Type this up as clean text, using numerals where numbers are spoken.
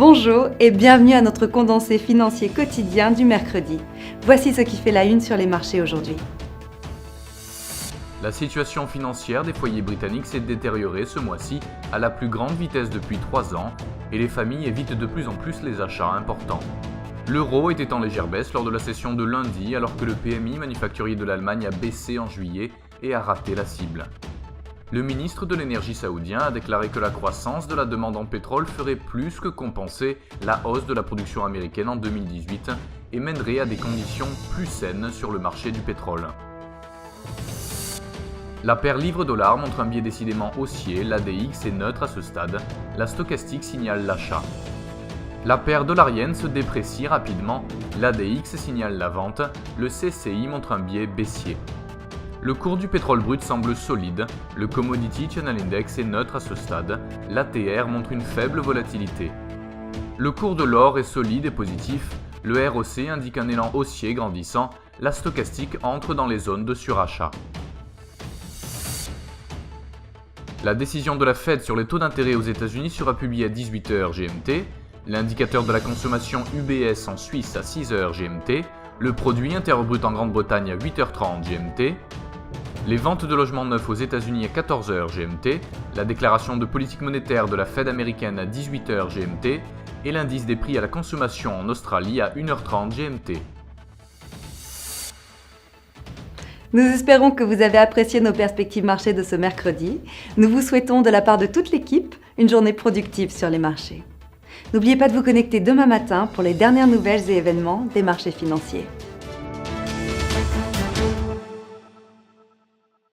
Bonjour et bienvenue à notre condensé financier quotidien du mercredi. Voici ce qui fait la une sur les marchés aujourd'hui. La situation financière des foyers britanniques s'est détériorée ce mois-ci à la plus grande vitesse depuis 3 ans et les familles évitent de plus en plus les achats importants. L'euro était en légère baisse lors de la session de lundi alors que le PMI manufacturier de l'Allemagne a baissé en juillet et a raté la cible. Le ministre de l'énergie saoudien a déclaré que la croissance de la demande en pétrole ferait plus que compenser la hausse de la production américaine en 2018 et mènerait à des conditions plus saines sur le marché du pétrole. La paire livre-dollar montre un biais décidément haussier, l'ADX est neutre à ce stade, la stochastique signale l'achat. La paire dollar-yen se déprécie rapidement, l'ADX signale la vente, le CCI montre un biais baissier. Le cours du pétrole brut semble solide, le Commodity Channel Index est neutre à ce stade, l'ATR montre une faible volatilité. Le cours de l'or est solide et positif, le ROC indique un élan haussier grandissant, la stochastique entre dans les zones de surachat. La décision de la Fed sur les taux d'intérêt aux États-Unis sera publiée à 18h GMT, l'indicateur de la consommation UBS en Suisse à 6h GMT, le produit intérieur brut en Grande-Bretagne à 8h30 GMT, les ventes de logements neufs aux États-Unis à 14h GMT, la déclaration de politique monétaire de la Fed américaine à 18h GMT et l'indice des prix à la consommation en Australie à 1h30 GMT. Nous espérons que vous avez apprécié nos perspectives marché de ce mercredi. Nous vous souhaitons de la part de toute l'équipe une journée productive sur les marchés. N'oubliez pas de vous connecter demain matin pour les dernières nouvelles et événements des marchés financiers.